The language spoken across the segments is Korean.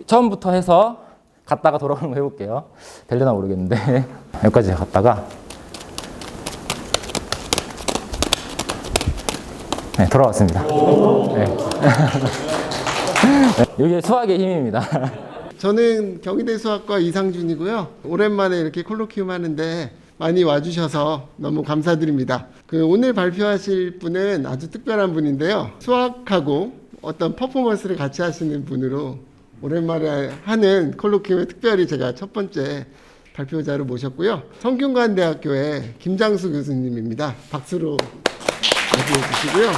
처음부터 해서 갔다가 돌아오는 거 해볼게요. 되려나 모르겠는데 여기까지 갔다가 네, 돌아왔습니다. 네. 이게 수학의 힘입니다. 저는 경희대 수학과 이상준이고요. 오랜만에 이렇게 콜로퀴움 하는데 많이 와주셔서 너무 감사드립니다. 오늘 발표하실 분은 아주 특별한 분인데요. 수학하고 어떤 퍼포먼스를 같이 하시는 분으로 오랜만에 하는 콜로퀴움에 특별히 제가 첫 번째 발표자로 모셨고요. 성균관대학교의 김장수 교수님입니다. 박수로 맞이해 주시고요.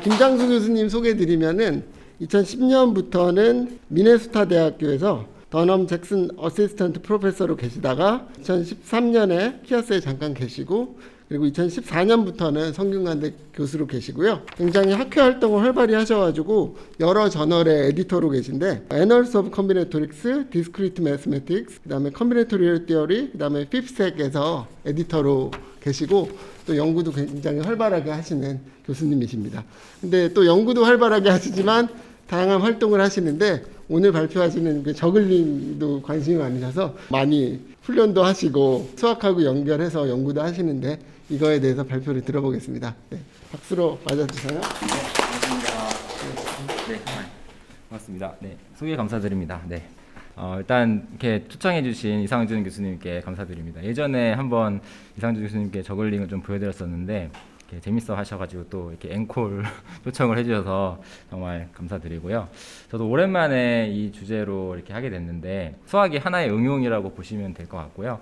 김장수 교수님 소개드리면은 2010년부터는 미네소타 대학교에서 더넘 잭슨 어시스턴트 프로페서로 계시다가 2013년에 키어스에 잠깐 계시고 그리고 2014년부터는 성균관대 교수로 계시고요. 굉장히 학회 활동을 활발히 하셔가지고 여러 저널의 에디터로 계신데 Annals of Combinatorics, Discrete Mathematics, 그 다음에 Combinatorial Theory, 그 다음에 FIPSec에서 에디터로 계시고 또 연구도 굉장히 활발하게 하시는 교수님이십니다. 근데 또 연구도 활발하게 하시지만 다양한 활동을 하시는데 오늘 발표하시는 그 저글링도 관심이 많으셔서 많이 훈련도 하시고 수학하고 연결해서 연구도 하시는데 이거에 대해서 발표를 들어보겠습니다. 네, 박수로 맞아주세요. 네, 고맙습니다. 네, 소개 감사드립니다. 네. 일단 이렇게 초청해주신 이상준 교수님께 감사드립니다. 예전에 한번 이상준 교수님께 저글링을 좀 보여드렸었는데 이렇게 재밌어 하셔가지고 또 이렇게 앵콜 요청을 해주셔서 정말 감사드리고요. 저도 오랜만에 이 주제로 이렇게 하게 됐는데 수학이 하나의 응용이라고 보시면 될 것 같고요.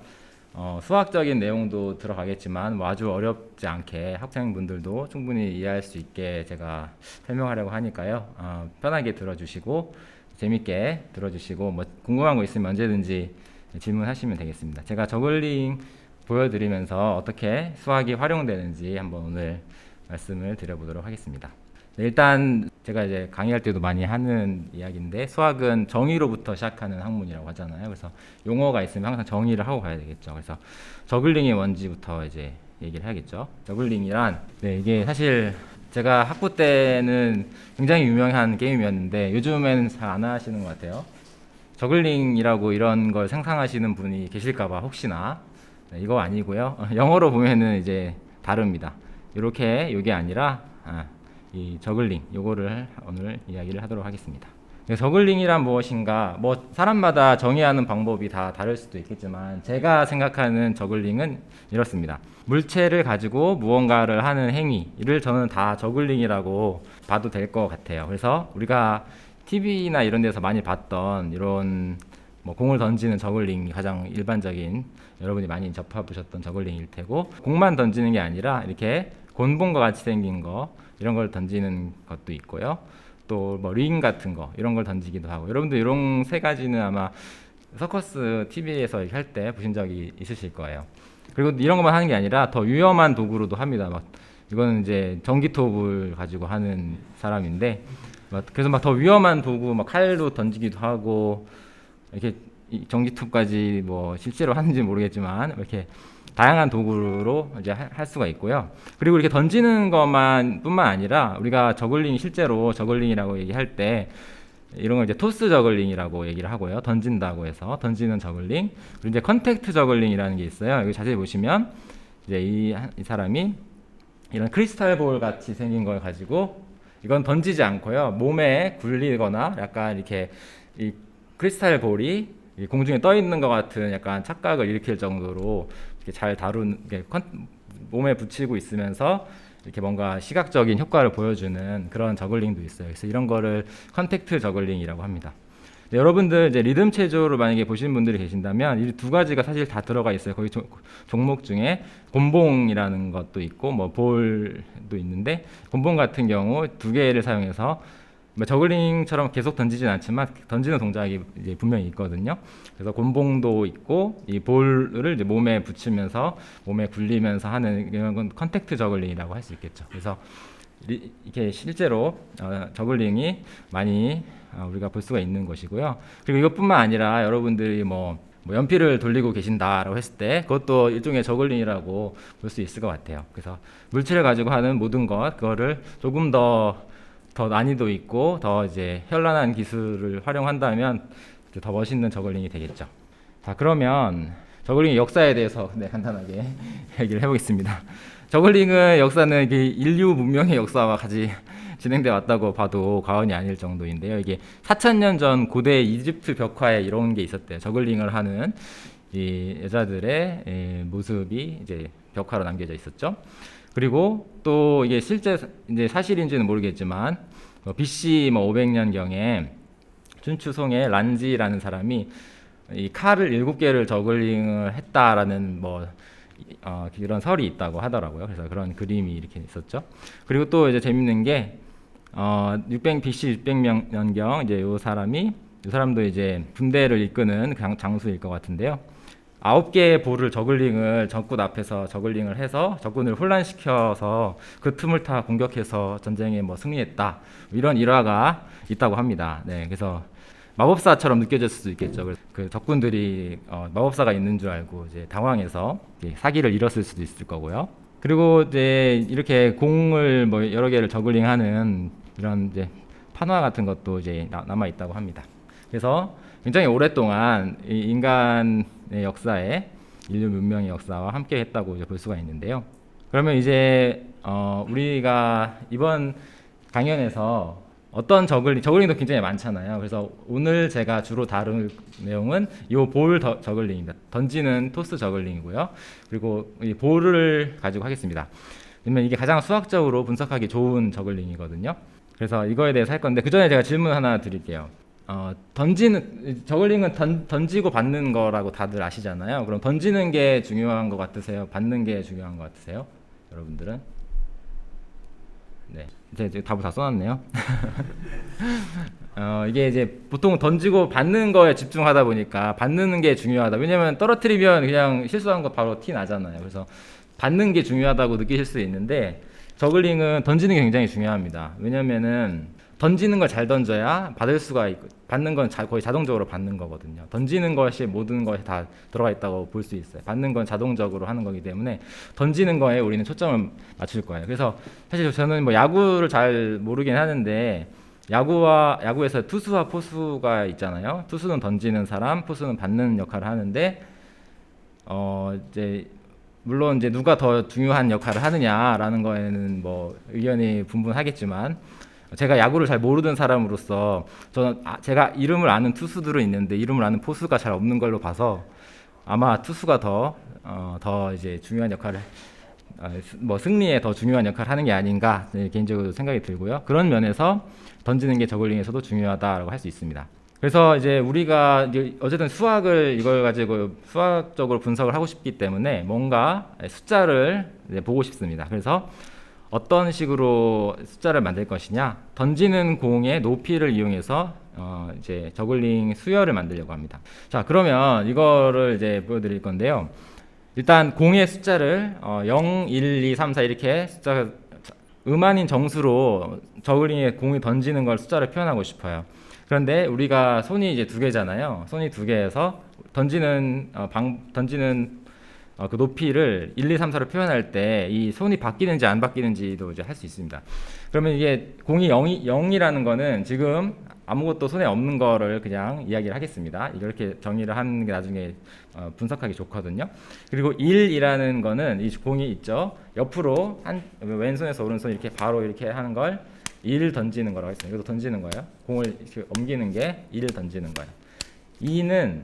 수학적인 내용도 들어가겠지만 아주 어렵지 않게 학생분들도 충분히 이해할 수 있게 제가 설명하려고 하니까요. 편하게 들어주시고 재밌게 들어주시고 뭐 궁금한 거 있으면 언제든지 질문하시면 되겠습니다. 제가 저글링 보여드리면서 어떻게 수학이 활용되는지 한번 오늘 말씀을 드려보도록 하겠습니다. 네, 일단 제가 이제 강의할 때도 많이 하는 이야기인데 수학은 정의로부터 시작하는 학문이라고 하잖아요. 그래서 용어가 있으면 항상 정의를 하고 가야 되겠죠. 그래서 저글링이 뭔지부터 이제 얘기를 해야겠죠. 저글링이란 이게 사실 제가 학부 때는 굉장히 유명한 게임이었는데 요즘에는 잘 안 하시는 것 같아요. 저글링이라고 이런 걸 상상하시는 분이 계실까봐 혹시나 이거 아니고요. 영어로 보면은 이제 다릅니다. 이렇게 이게 아니라 이 저글링 요거를 오늘 이야기를 하도록 하겠습니다. 저글링이란 무엇인가? 뭐 사람마다 정의하는 방법이 다 다를 수도 있겠지만 제가 생각하는 저글링은 이렇습니다. 물체를 가지고 무언가를 하는 행위를 저는 다 저글링이라고 봐도 될 것 같아요. 그래서 우리가 TV나 이런 데서 많이 봤던 이런 뭐 공을 던지는 저글링이 가장 일반적인 여러분이 많이 접해보셨던 저글링일 테고 공만 던지는 게 아니라 이렇게 곤봉과 같이 생긴 거 이런 걸 던지는 것도 있고요. 또 뭐 링 같은 거 이런 걸 던지기도 하고 여러분들 이런 세 가지는 아마 서커스 TV에서 할 때 보신 적이 있으실 거예요. 그리고 이런 것만 하는 게 아니라 더 위험한 도구로도 합니다. 막 이거는 이제 전기톱을 가지고 하는 사람인데 그래서 막 더 위험한 도구 막 칼로 던지기도 하고 이렇게 전기톱까지 뭐 실제로 하는지 모르겠지만 이렇게 다양한 도구로 이제 할 수가 있고요. 그리고 이렇게 던지는 것뿐만 아니라 우리가 저글링 실제로 저글링이라고 얘기할 때 이런 걸 이제 토스 저글링이라고 얘기를 하고요. 던진다고 해서 던지는 저글링. 그리고 이제 컨택트 저글링이라는 게 있어요. 여기 자세히 보시면 이제 이 사람이 이런 크리스탈 볼 같이 생긴 걸 가지고 이건 던지지 않고요. 몸에 굴리거나 약간 이렇게 이 크리스탈 볼이 공중에 떠 있는 것 같은 약간 착각을 일으킬 정도로 이렇게 잘 몸에 붙이고 있으면서 이렇게 뭔가 시각적인 효과를 보여주는 그런 저글링도 있어요. 그래서 이런 거를 컨택트 저글링이라고 합니다. 여러분들 이제 리듬 체조를 만약에 보시는 분들이 계신다면 이 두 가지가 사실 다 들어가 있어요. 거기 종목 중에 곤봉이라는 것도 있고 뭐 볼도 있는데 곤봉 같은 경우 두 개를 사용해서 저글링처럼 계속 던지진 않지만 던지는 동작이 이제 분명히 있거든요. 그래서 곤봉도 있고 이 볼을 이제 몸에 붙이면서 몸에 굴리면서 하는 이런 건 컨택트 저글링이라고 할 수 있겠죠. 그래서 이렇게 실제로 저글링이 많이 우리가 볼 수가 있는 것이고요. 그리고 이것뿐만 아니라 여러분들이 뭐 연필을 돌리고 계신다라고 했을 때 그것도 일종의 저글링이라고 볼 수 있을 것 같아요. 그래서 물체를 가지고 하는 모든 것 그거를 조금 더 더 난이도 있고 더 이제 현란한 기술을 활용한다면 이제 더 멋있는 저글링이 되겠죠. 자, 그러면 저글링의 역사에 대해서 간단하게 얘기를 해보겠습니다. 저글링의 역사는 이게 인류 문명의 역사와 같이 진행돼 왔다고 봐도 과언이 아닐 정도인데요. 이게 4,000년 전 고대 이집트 벽화에 이런 게 있었대요. 저글링을 하는 이 여자들의 모습이 이제 벽화로 남겨져 있었죠. 그리고 또 이게 실제 이제 사실인지는 모르겠지만 BC 500년 경에 춘추송의 란지라는 사람이 이 칼을 7개를 저글링을 했다라는 이런 설이 있다고 하더라고요. 그래서 그런 그림이 이렇게 있었죠. 그리고 또 이제 재밌는 게 BC 600년경 이제 이 사람도 이제 군대를 이끄는 장수일 것 같은데요. 9개의 볼을 저글링을 적군 앞에서 저글링을 해서 적군을 혼란시켜서 그 틈을 타 공격해서 전쟁에 승리했다. 이런 일화가 있다고 합니다. 네, 그래서 마법사처럼 느껴질 수도 있겠죠. 그 적군들이 마법사가 있는 줄 알고 이제 당황해서 사기를 잃었을 수도 있을 거고요. 그리고 이제 이렇게 공을 여러 개를 저글링하는 이런 이제 판화 같은 것도 이제 남아 있다고 합니다. 그래서 굉장히 오랫동안 이 인간의 역사에 인류 문명의 역사와 함께 했다고 이제 볼 수가 있는데요. 그러면 이제 우리가 이번 강연에서 어떤 저글링도 굉장히 많잖아요. 그래서 오늘 제가 주로 다룰 내용은 이 볼 저글링입니다. 던지는 토스 저글링이고요. 그리고 이 볼을 가지고 하겠습니다. 왜냐면 이게 가장 수학적으로 분석하기 좋은 저글링이거든요. 그래서 이거에 대해서 할 건데 그 전에 제가 질문 하나 드릴게요. 저글링은 던지고 받는 거라고 다들 아시잖아요. 그럼 던지는 게 중요한 것 같으세요? 받는 게 중요한 것 같으세요? 여러분들은? 네, 이제 답을 다 써놨네요. 이게 이제 보통 던지고 받는 거에 집중하다 보니까 받는 게 중요하다. 왜냐면 떨어뜨리면 그냥 실수한 거 바로 티 나잖아요. 그래서 받는 게 중요하다고 느끼실 수 있는데 저글링은 던지는 게 굉장히 중요합니다. 왜냐면은 던지는 걸 잘 던져야 받을 수가 있고, 받는 건 거의 자동적으로 받는 거거든요. 던지는 것이 모든 것이 다 들어가 있다고 볼 수 있어요. 받는 건 자동적으로 하는 거기 때문에 던지는 거에 우리는 초점을 맞출 거예요. 그래서 사실 저는 야구를 잘 모르긴 하는데 야구에서 투수와 포수가 있잖아요. 투수는 던지는 사람, 포수는 받는 역할을 하는데 이제 물론 이제 누가 더 중요한 역할을 하느냐라는 거에는 의견이 분분하겠지만 제가 야구를 잘 모르는 사람으로서 저는 제가 이름을 아는 투수들은 있는데 이름을 아는 포수가 잘 없는 걸로 봐서 아마 투수가 더 이제 중요한 역할을 승리에 더 중요한 역할을 하는 게 아닌가 개인적으로 생각이 들고요. 그런 면에서 던지는 게 저글링에서도 중요하다라고 할 수 있습니다. 그래서 이제 우리가 어쨌든 이걸 가지고 수학적으로 분석을 하고 싶기 때문에 뭔가 숫자를 보고 싶습니다. 그래서 어떤 식으로 숫자를 만들 것이냐, 던지는 공의 높이를 이용해서 이제 저글링 수열을 만들려고 합니다. 자, 그러면 이거를 이제 보여드릴 건데요. 일단 공의 숫자를 0, 1, 2, 3, 4 이렇게 숫자가 음한인 정수로 저글링에 공이 던지는 걸 숫자를 표현하고 싶어요. 그런데 우리가 손이 이제 2개잖아요. 손이 2개에서 던지는 그 높이를 1, 2, 3, 4로 표현할 때 이 손이 바뀌는지 안 바뀌는지도 이제 할 수 있습니다. 그러면 이게 공이 0이라는 거는 지금 아무것도 손에 없는 거를 그냥 이야기를 하겠습니다. 이렇게 정의를 하는 게 나중에 분석하기 좋거든요. 그리고 1이라는 거는 이 공이 있죠. 옆으로 왼손에서 오른손 이렇게 바로 이렇게 하는 걸 1 던지는 거라고 했습니다. 이것도 던지는 거예요. 공을 이렇게 옮기는 게 1 던지는 거예요. 2는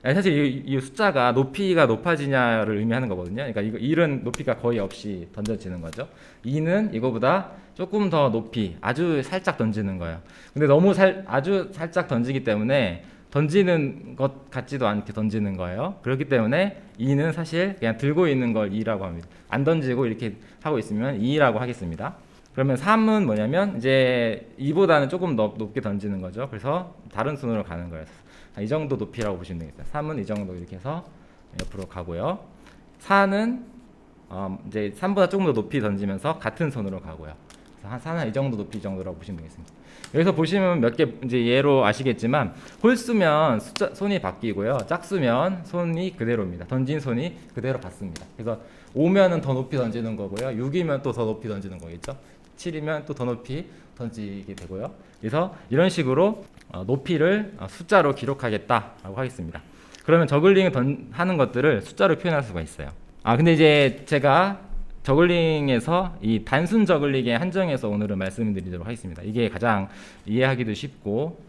사실 이 숫자가 높이가 높아지냐를 의미하는 거거든요. 그러니까 이거 1은 높이가 거의 없이 던져지는 거죠. 2는 이거보다 조금 더 높이 아주 살짝 던지는 거예요. 근데 너무 아주 살짝 던지기 때문에 던지는 것 같지도 않게 던지는 거예요. 그렇기 때문에 2는 사실 그냥 들고 있는 걸 2라고 합니다. 안 던지고 이렇게 하고 있으면 2라고 하겠습니다. 그러면 3은 뭐냐면 이제 2보다는 조금 높게 던지는 거죠. 그래서 다른 손으로 가는 거예요. 이 정도 높이라고 보시면 되겠어요. 3은 이 정도 이렇게 해서 옆으로 가고요. 4는 이제 3보다 조금 더 높이 던지면서 같은 손으로 가고요. 4는 이 정도 높이 정도라고 보시면 되겠습니다. 여기서 보시면 몇 개 이제 예로 아시겠지만 홀수면 손이 바뀌고요. 짝수면 손이 그대로입니다. 던진 손이 그대로 받습니다. 그래서 5면은 더 높이 던지는 거고요. 6이면 또 더 높이 던지는 거겠죠. 7이면 또 더 높이 던지게 되고요. 그래서 이런 식으로 높이를 숫자로 기록하겠다라고 하겠습니다. 그러면 저글링을 하는 것들을 숫자로 표현할 수가 있어요. 근데 이제 제가 저글링에서 이 단순 저글링에 한정해서 오늘은 말씀드리도록 하겠습니다. 이게 가장 이해하기도 쉽고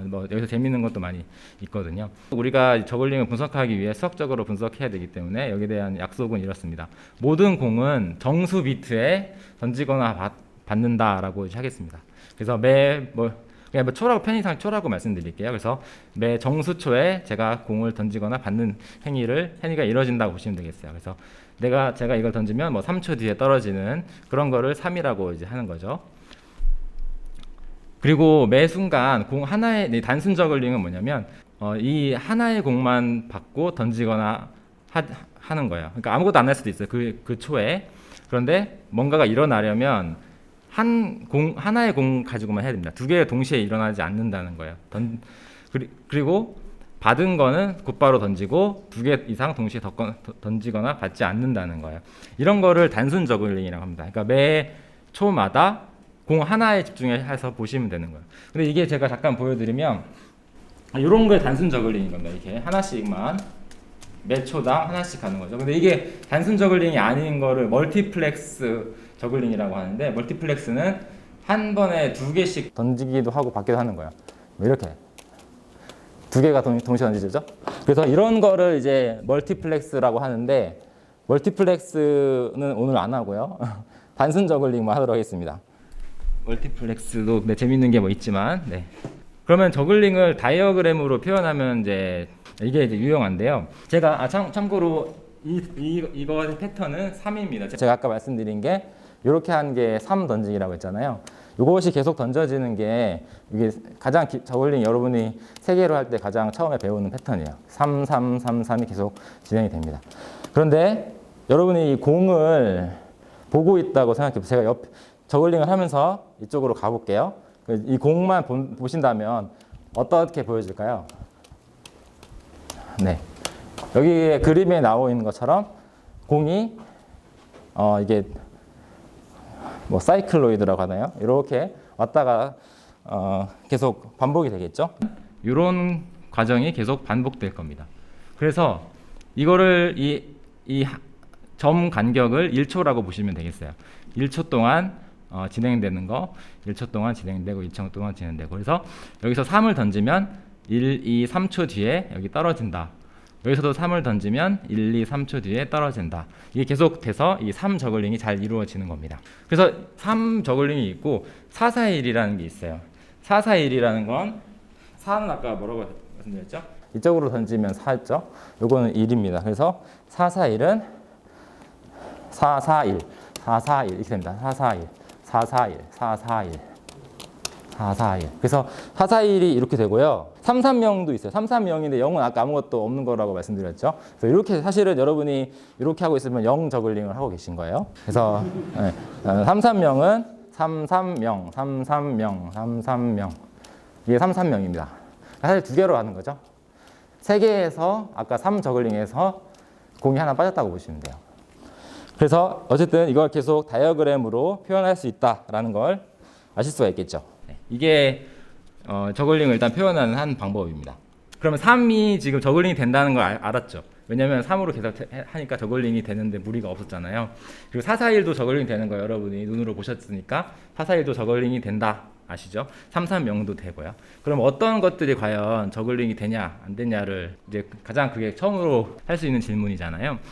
뭐 여기서 재밌는 것도 많이 있거든요. 우리가 저글링을 분석하기 위해 수학적으로 분석해야 되기 때문에 여기에 대한 약속은 이렇습니다. 모든 공은 정수 비트에 던지거나 받는다라고 하겠습니다. 그래서 그냥 초라고 편의상 초라고 말씀드릴게요. 그래서 매 정수초에 제가 공을 던지거나 받는 행위가 이루어진다고 보시면 되겠어요. 그래서 제가 이걸 던지면 뭐 3초 뒤에 떨어지는 그런 거를 3이라고 이제 하는 거죠. 그리고 매 순간 공 하나의 단순 저글링은 뭐냐면 이 하나의 공만 받고 던지거나 하는 거예요. 그러니까 아무것도 안 할 수도 있어요. 그 초에. 그런데 뭔가가 일어나려면 하나의 공 가지고만 해야 됩니다. 두 개 동시에 일어나지 않는다는 거예요. 그리고 받은 거는 곧바로 던지고 두 개 이상 동시에 던지거나 받지 않는다는 거예요. 이런 거를 단순 저글링이라고 합니다. 그러니까 매 초마다 공 하나에 집중해서 보시면 되는 거예요. 근데 이게 제가 잠깐 보여드리면 이런 게 단순 저글링인 겁니다. 이렇게 하나씩만 매 초당 하나씩 가는 거죠. 근데 이게 단순 저글링이 아닌 거를 멀티플렉스 저글링이라고 하는데, 멀티플렉스는 한 번에 두 개씩 던지기도 하고 받기도 하는 거예요. 이렇게 두 개가 동시에 던지죠. 그래서 이런 거를 이제 멀티플렉스라고 하는데, 멀티플렉스는 오늘 안 하고요. 단순 저글링만 하도록 하겠습니다. 멀티플렉스도 재밌는 게 뭐 있지만, 그러면 저글링을 다이어그램으로 표현하면 이게 이제 유용한데요. 제가 참고로 이거 패턴은 3입니다. 제가 아까 말씀드린 게 이렇게 한 게 3 던지기라고 했잖아요. 이것이 계속 던져지는 게 이게 가장 저글링 여러분이 3개로 할 때 가장 처음에 배우는 패턴이에요. 3, 3, 3, 3이 계속 진행이 됩니다. 그런데 여러분이 이 공을 보고 있다고 생각해 보세요. 제가 저글링을 하면서 이쪽으로 가볼게요. 이 공만 보신다면 어떻게 보여질까요? 네, 여기 그림에 나와 있는 것처럼 공이 이게 뭐 사이클로이드라고 하나요? 이렇게 왔다가 계속 반복이 되겠죠. 이런 과정이 계속 반복될 겁니다. 그래서 이거를 이 점 간격을 1초라고 보시면 되겠어요. 1초 동안 진행되는 거, 1초 동안 진행되고 2초 동안 진행되고. 그래서 여기서 3을 던지면 1, 2, 3초 뒤에 여기 떨어진다. 여기서도 3을 던지면 1, 2, 3초 뒤에 떨어진다. 이게 계속돼서 이 3 저글링이 잘 이루어지는 겁니다. 그래서 3 저글링이 있고 4, 4, 1이라는 게 있어요. 4, 4, 1이라는 건 4는 아까 뭐라고 말씀드렸죠? 이쪽으로 던지면 4였죠? 요거는 1입니다. 그래서 4, 4, 1은 4, 4, 1, 4, 4, 1 이렇게 됩니다. 4, 4, 1, 4, 4, 1, 4, 4, 1, 4, 4, 1. 그래서 4, 4, 1이 이렇게 되고요. 3, 3, 0도 있어요. 3, 3, 0인데 0은 아까 아무것도 없는 거라고 말씀드렸죠. 그래서 이렇게 사실은 여러분이 이렇게 하고 있으면 0 저글링을 하고 계신 거예요. 그래서 3, 3, 0은 3, 3, 0, 3, 3, 0, 3, 3, 0. 이게 3, 3, 0입니다. 사실 두 개로 하는 거죠. 세 개에서 아까 3 저글링에서 공이 하나 빠졌다고 보시면 돼요. 그래서 어쨌든 이걸 계속 다이어그램으로 표현할 수 있다라는 걸 아실 수가 있겠죠. 이게 저글링을 일단 표현하는 한 방법입니다. 그러면 3이 지금 저글링이 된다는 걸 알았죠. 왜냐면 3으로 계속 하니까 저글링이 되는데 무리가 없었잖아요. 그리고 4, 4, 1도 저글링이 되는 거 여러분이 눈으로 보셨으니까 4, 4, 1도 저글링이 된다 아시죠? 3, 3, 0도 되고요. 그럼 어떤 것들이 과연 저글링이 되냐 안 되냐를 이제 가장 그게 처음으로 할 수 있는 질문이잖아요.